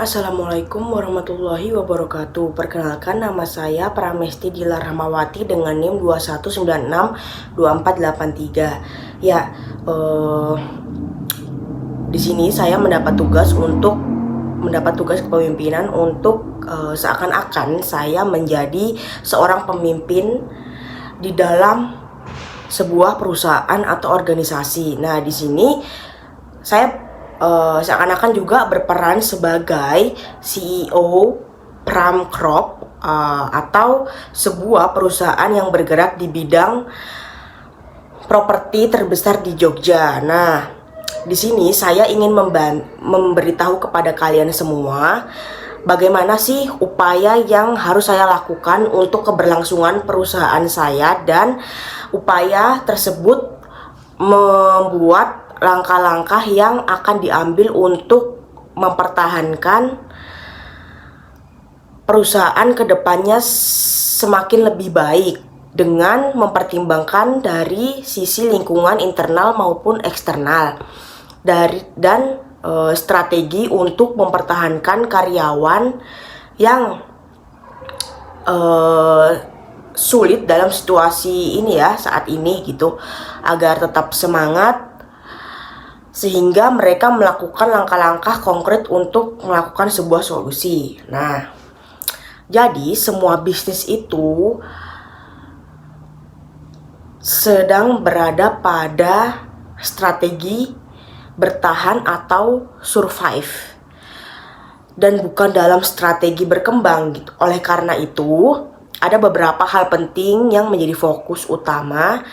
Assalamualaikum warahmatullahi wabarakatuh. Perkenalkan, nama saya Pramesti Dila Rahmawati dengan NIM 21962483. Ya, di sini saya mendapat tugas kepemimpinan untuk seakan-akan saya menjadi seorang pemimpin di dalam sebuah perusahaan atau organisasi. Nah, di sini saya seakan-akan juga berperan sebagai CEO Pramkrop atau sebuah perusahaan yang bergerak di bidang properti terbesar di Jogja. Nah, di sini saya ingin memberitahu kepada kalian semua bagaimana sih upaya yang harus saya lakukan untuk keberlangsungan perusahaan saya, dan upaya tersebut membuat langkah-langkah yang akan diambil untuk mempertahankan perusahaan kedepannya semakin lebih baik dengan mempertimbangkan dari sisi lingkungan internal maupun eksternal dan strategi untuk mempertahankan karyawan yang sulit dalam situasi ini ya, saat ini gitu, agar tetap semangat sehingga mereka melakukan langkah-langkah konkret untuk melakukan sebuah solusi. Nah, jadi semua bisnis itu sedang berada pada strategi bertahan atau survive, dan bukan dalam strategi berkembang gitu. Oleh karena itu, ada beberapa hal penting yang menjadi fokus utama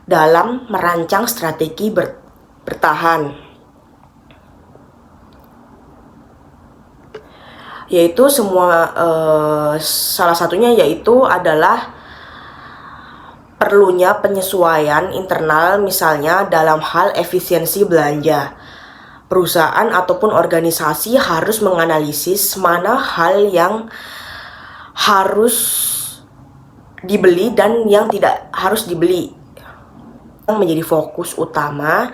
dalam merancang strategi bertahan, yaitu salah satunya yaitu adalah perlunya penyesuaian internal, misalnya dalam hal efisiensi belanja. Perusahaan ataupun organisasi harus menganalisis mana hal yang harus dibeli dan yang tidak harus dibeli, yang menjadi fokus utama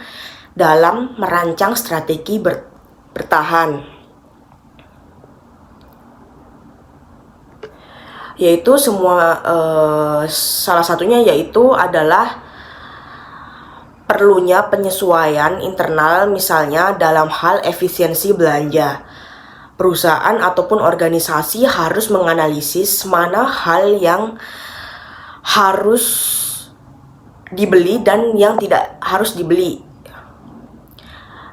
dalam merancang strategi bertahan, yaitu salah satunya yaitu adalah perlunya penyesuaian internal, misalnya dalam hal efisiensi belanja. Perusahaan ataupun organisasi harus menganalisis mana hal yang harus dibeli dan yang tidak harus dibeli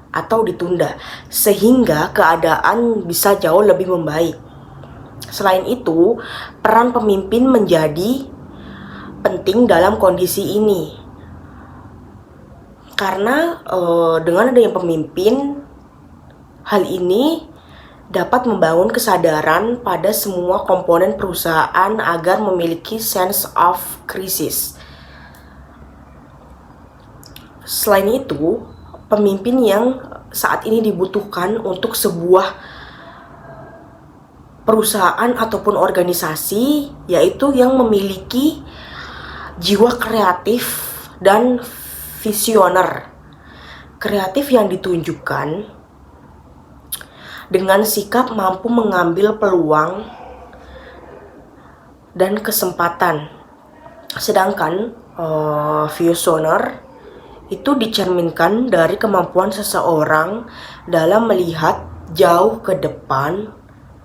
atau ditunda, sehingga keadaan bisa jauh lebih membaik. Selain itu, peran pemimpin menjadi penting dalam kondisi ini, karena dengan adanya pemimpin, hal ini dapat membangun kesadaran pada semua komponen perusahaan agar memiliki sense of crisis. Selain itu, pemimpin yang saat ini dibutuhkan untuk sebuah perusahaan ataupun organisasi, yaitu yang memiliki jiwa kreatif dan visioner. Kreatif yang ditunjukkan dengan sikap mampu mengambil peluang dan kesempatan. Sedangkan visioner itu dicerminkan dari kemampuan seseorang dalam melihat jauh ke depan,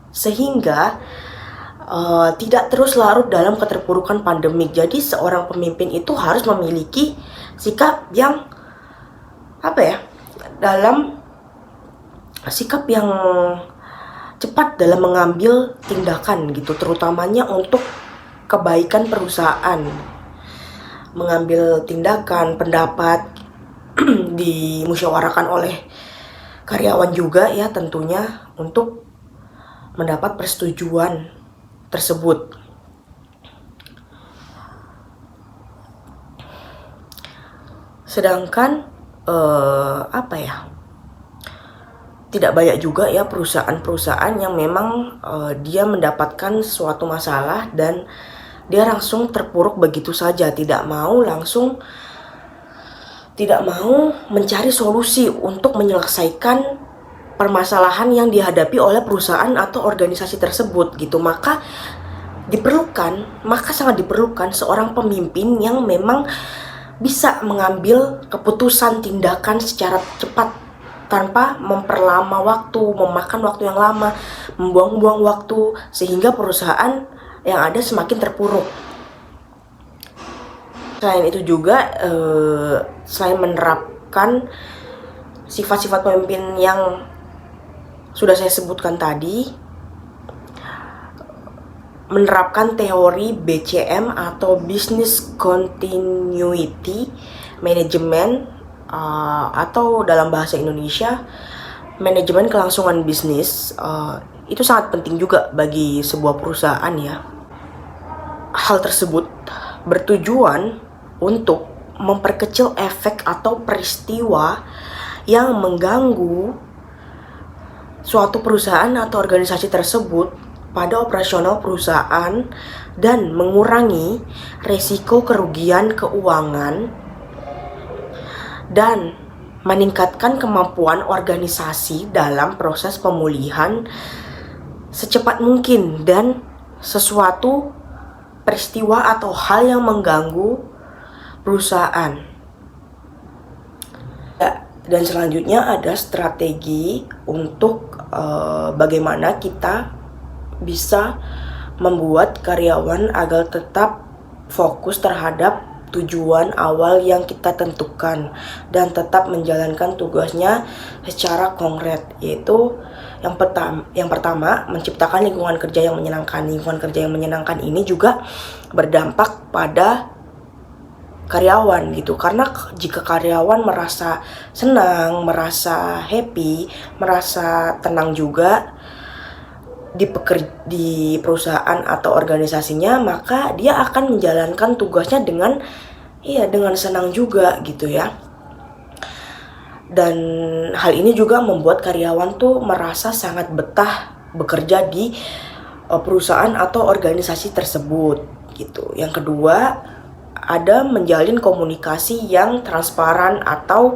sehingga tidak terus larut dalam keterpurukan pandemik. Jadi seorang pemimpin itu harus memiliki sikap yang dalam sikap yang cepat dalam mengambil tindakan gitu, terutamanya untuk kebaikan perusahaan. Mengambil tindakan, pendapat dimusyawarahkan oleh karyawan juga ya, tentunya untuk mendapat persetujuan tersebut. Sedangkan tidak banyak juga ya perusahaan-perusahaan yang memang dia mendapatkan suatu masalah dan dia langsung terpuruk begitu saja, tidak mau mencari solusi untuk menyelesaikan permasalahan yang dihadapi oleh perusahaan atau organisasi tersebut gitu. Maka sangat diperlukan seorang pemimpin yang memang bisa mengambil keputusan tindakan secara cepat tanpa memperlama waktu, memakan waktu yang lama, membuang-buang waktu, sehingga perusahaan yang ada semakin terpuruk. Selain itu juga, selain menerapkan sifat-sifat pemimpin yang sudah saya sebutkan tadi, menerapkan teori BCM atau Business Continuity Management, atau dalam bahasa Indonesia manajemen kelangsungan bisnis, itu sangat penting juga bagi sebuah perusahaan ya. Hal tersebut bertujuan untuk memperkecil efek atau peristiwa yang mengganggu suatu perusahaan atau organisasi tersebut pada operasional perusahaan dan mengurangi resiko kerugian keuangan dan meningkatkan kemampuan organisasi dalam proses pemulihan secepat mungkin dan sesuatu peristiwa atau hal yang mengganggu perusahaan. Dan selanjutnya ada strategi untuk bagaimana kita bisa membuat karyawan agar tetap fokus terhadap tujuan awal yang kita tentukan dan tetap menjalankan tugasnya secara konkret, yaitu yang pertama menciptakan lingkungan kerja yang menyenangkan. Lingkungan kerja yang menyenangkan ini juga berdampak pada karyawan gitu, karena jika karyawan merasa senang, merasa happy, merasa tenang juga di perusahaan atau organisasinya, maka dia akan menjalankan tugasnya dengan senang juga gitu ya. Dan hal ini juga membuat karyawan tuh merasa sangat betah bekerja di perusahaan atau organisasi tersebut gitu. Yang kedua, ada menjalin komunikasi yang transparan atau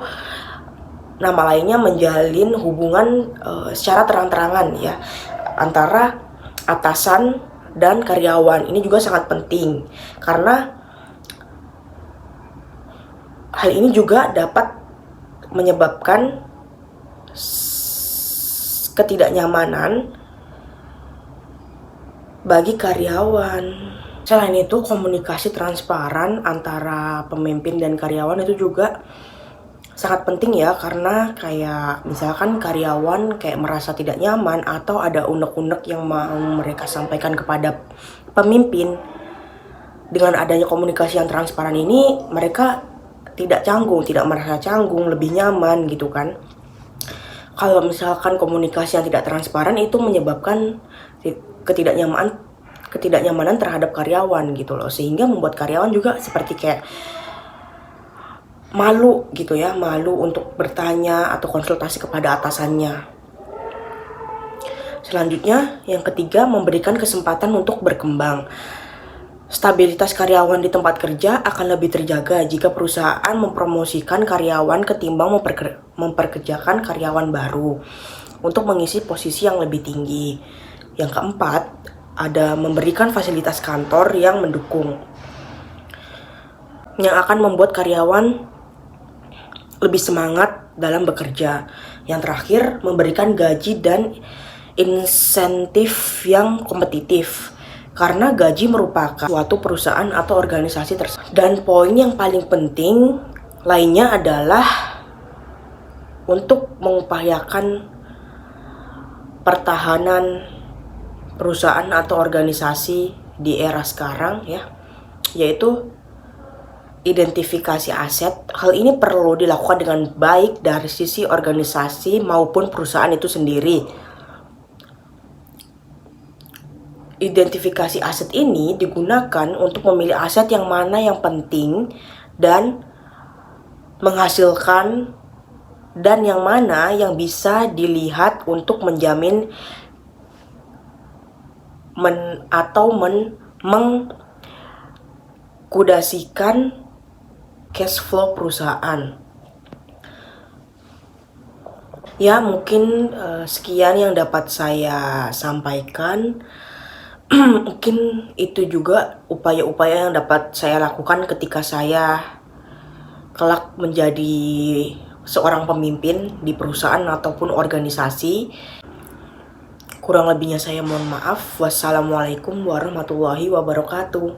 nama lainnya menjalin hubungan secara terang-terangan ya antara atasan dan karyawan. Ini juga sangat penting karena hal ini juga dapat menyebabkan ketidaknyamanan bagi karyawan. Selain itu, komunikasi transparan antara pemimpin dan karyawan itu juga sangat penting ya, karena kayak misalkan karyawan kayak merasa tidak nyaman atau ada unek-unek yang mau mereka sampaikan kepada pemimpin. Dengan adanya komunikasi yang transparan ini, mereka tidak merasa canggung, lebih nyaman gitu kan. Kalau misalkan komunikasi yang tidak transparan itu menyebabkan ketidaknyamanan terhadap karyawan gitu loh, sehingga membuat karyawan juga seperti kayak malu gitu ya, malu untuk bertanya atau konsultasi kepada atasannya. Selanjutnya, yang ketiga, memberikan kesempatan untuk berkembang. Stabilitas karyawan di tempat kerja akan lebih terjaga jika perusahaan mempromosikan karyawan ketimbang memperkerjakan karyawan baru untuk mengisi posisi yang lebih tinggi. Yang keempat, ada memberikan fasilitas kantor yang mendukung, yang akan membuat karyawan lebih semangat dalam bekerja. Yang terakhir, memberikan gaji dan insentif yang kompetitif, karena gaji merupakan suatu perusahaan atau organisasi tersebut. Dan poin yang paling penting lainnya adalah untuk mengupayakan pertahanan perusahaan atau organisasi di era sekarang ya, yaitu identifikasi aset. Hal ini perlu dilakukan dengan baik dari sisi organisasi maupun perusahaan itu sendiri. Identifikasi aset ini digunakan untuk memilih aset yang mana yang penting dan menghasilkan, dan yang mana yang bisa dilihat untuk menjamin mengkudasikan cash flow perusahaan. Ya, mungkin sekian yang dapat saya sampaikan. Mungkin itu juga upaya-upaya yang dapat saya lakukan ketika saya kelak menjadi seorang pemimpin di perusahaan ataupun organisasi. Kurang lebihnya saya mohon maaf. Wassalamualaikum warahmatullahi wabarakatuh.